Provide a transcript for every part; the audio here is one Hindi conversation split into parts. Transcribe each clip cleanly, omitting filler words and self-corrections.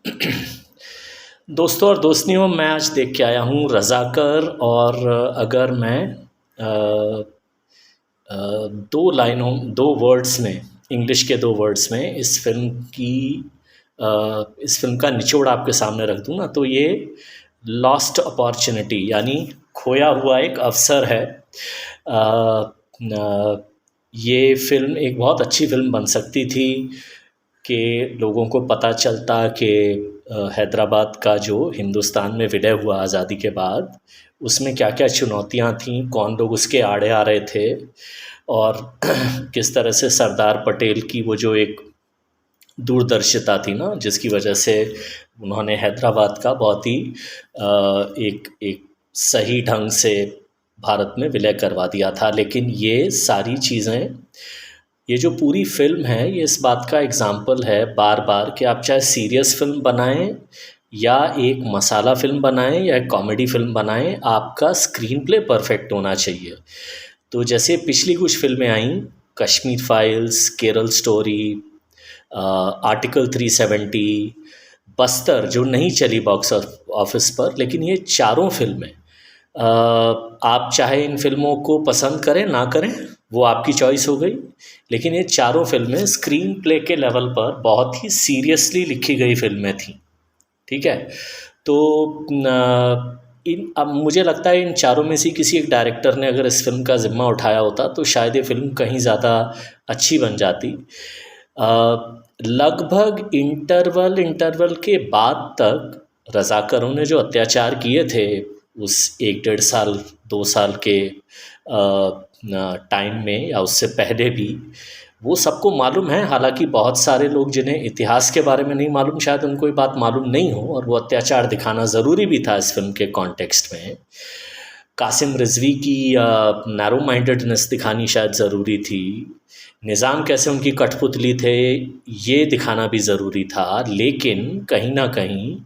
दोस्तों और दोस्तियों, मैं आज देख के आया हूँ रज़ाकर। और अगर मैं दो लाइनों, दो वर्ड्स में, इंग्लिश के दो वर्ड्स में इस फिल्म का निचोड़ आपके सामने रख दूँ ना, तो ये लॉस्ट अपॉर्चुनिटी यानी खोया हुआ एक अवसर है। ये फ़िल्म एक बहुत अच्छी फ़िल्म बन सकती थी कि लोगों को पता चलता कि हैदराबाद का जो हिंदुस्तान में विलय हुआ आज़ादी के बाद, उसमें क्या क्या चुनौतियाँ थीं, कौन लोग उसके आड़े आ रहे थे, और किस तरह से सरदार पटेल की वो जो एक दूरदर्शिता थी ना, जिसकी वजह से उन्होंने हैदराबाद का बहुत ही एक सही ढंग से भारत में विलय करवा दिया था। लेकिन ये सारी चीज़ें, ये जो पूरी फिल्म है, ये इस बात का एग्ज़ाम्पल है बार बार कि आप चाहे सीरियस फिल्म बनाएं या एक मसाला फिल्म बनाएं या एक कॉमेडी फिल्म बनाएं, आपका स्क्रीन प्ले परफेक्ट होना चाहिए। तो जैसे पिछली कुछ फिल्में आईं, Kashmir files, Kerala story, article 370, Bastar, जो नहीं चली बॉक्स ऑफिस पर, लेकिन ये चारों फिल्में, आप चाहे इन फिल्मों को पसंद करें ना करें, वो आपकी चॉइस हो गई, लेकिन ये चारों फिल्में स्क्रीन प्ले के लेवल पर बहुत ही सीरियसली लिखी गई फिल्में थीं। ठीक है, तो अब मुझे लगता है इन चारों में से किसी एक डायरेक्टर ने अगर इस फिल्म का ज़िम्मा उठाया होता तो शायद ये फिल्म कहीं ज़्यादा अच्छी बन जाती। लगभग इंटरवल के बाद तक रज़ाकरों ने जो अत्याचार किए थे उस 1-1.5 साल 2 साल के टाइम में, या उससे पहले भी, वो सबको मालूम है। हालांकि बहुत सारे लोग जिन्हें इतिहास के बारे में नहीं मालूम, शायद उनको ये बात मालूम नहीं हो, और वो अत्याचार दिखाना ज़रूरी भी था इस फिल्म के कॉन्टेक्स्ट में। कासिम रिजवी की नैरो माइंडेडनेस दिखानी शायद ज़रूरी थी। निज़ाम कैसे उनकी कठपुतली थे, ये दिखाना भी ज़रूरी था। लेकिन कहीं ना कहीं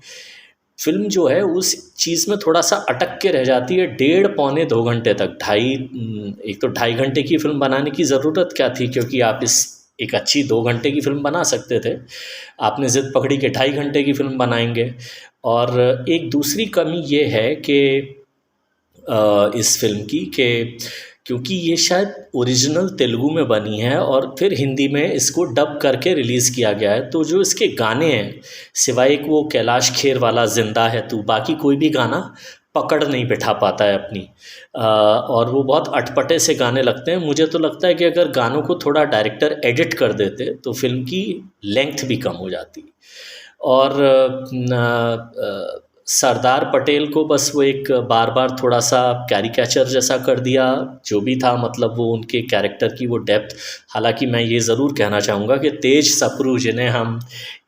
फिल्म जो है उस चीज़ में थोड़ा सा अटक के रह जाती है। 1.5-2 घंटे तक, एक तो 2.5 घंटे की फ़िल्म बनाने की ज़रूरत क्या थी, क्योंकि आप एक अच्छी 2 घंटे की फ़िल्म बना सकते थे। आपने ज़िद पकड़ी कि 2.5 घंटे की फ़िल्म बनाएंगे। और एक दूसरी कमी ये है कि इस फिल्म की, कि क्योंकि ये शायद ओरिजिनल तेलुगु में बनी है और फिर हिंदी में इसको डब करके रिलीज़ किया गया है, तो जो इसके गाने हैं, सिवाय एक वो कैलाश खेर वाला ज़िंदा है तू, बाकी कोई भी गाना पकड़ नहीं बिठा पाता है अपनी, और वो बहुत अटपटे से गाने लगते हैं। मुझे तो लगता है कि अगर गानों को थोड़ा डायरेक्टर एडिट कर देते तो फिल्म की लेंथ भी कम हो जाती। और सरदार पटेल को बस वो एक बार बार थोड़ा सा कैरिकेचर जैसा कर दिया, जो भी था, मतलब वो उनके कैरेक्टर की वो डेप्थ। हालांकि मैं ये ज़रूर कहना चाहूँगा कि तेज सप्रू, जिन्हें हम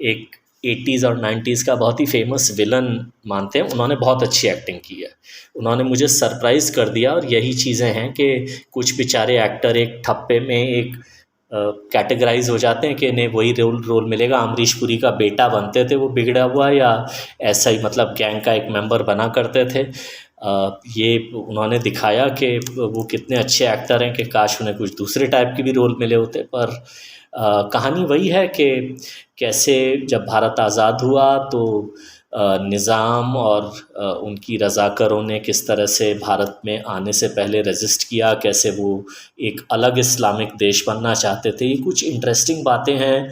एक 80s और 90s का बहुत ही फेमस विलन मानते हैं, उन्होंने बहुत अच्छी एक्टिंग की है। उन्होंने मुझे सरप्राइज़ कर दिया। और यही चीज़ें हैं कि कुछ बेचारे एक्टर एक ठप्पे में एक कैटेगराइज हो जाते हैं कि इन्हें वही रोल मिलेगा। अमरीश पुरी का बेटा बनते थे वो बिगड़ा हुआ, या ऐसा ही मतलब गैंग का एक मेंबर बना करते थे। ये उन्होंने दिखाया कि वो कितने अच्छे एक्टर हैं कि काश उन्हें कुछ दूसरे टाइप के भी रोल मिले होते। पर कहानी वही है कि कैसे जब भारत आज़ाद हुआ तो निज़ाम और उनकी रज़ाकरों ने किस तरह से भारत में आने से पहले रेजिस्ट किया, कैसे वो एक अलग इस्लामिक देश बनना चाहते थे। ये कुछ इंटरेस्टिंग बातें हैं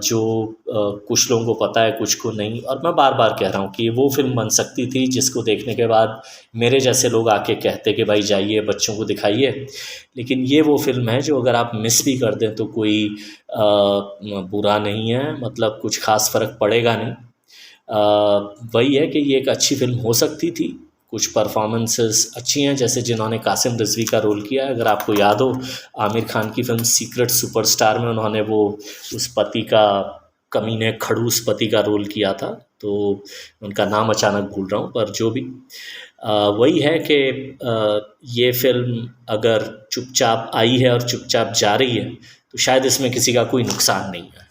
जो कुछ लोगों को पता है, कुछ को नहीं। और मैं बार बार कह रहा हूँ कि वो फिल्म बन सकती थी जिसको देखने के बाद मेरे जैसे लोग आके कहते कि भाई जाइए बच्चों को दिखाइए। लेकिन ये वो फिल्म है जो अगर आप मिस भी कर दें तो कोई बुरा नहीं है, मतलब कुछ ख़ास फ़र्क पड़ेगा नहीं। वही है कि ये एक अच्छी फिल्म हो सकती थी। कुछ परफॉर्मेंसेस अच्छी हैं, जैसे जिन्होंने कासिम रिजवी का रोल किया है। अगर आपको याद हो, आमिर खान की फिल्म सीक्रेट सुपरस्टार में उन्होंने वो उस पति का, कमीने खड़ूस पति का रोल किया था, तो उनका नाम अचानक भूल रहा हूँ। पर जो भी वही है कि ये फिल्म अगर चुपचाप आई है और चुपचाप जा रही है तो शायद इसमें किसी का कोई नुकसान नहीं है।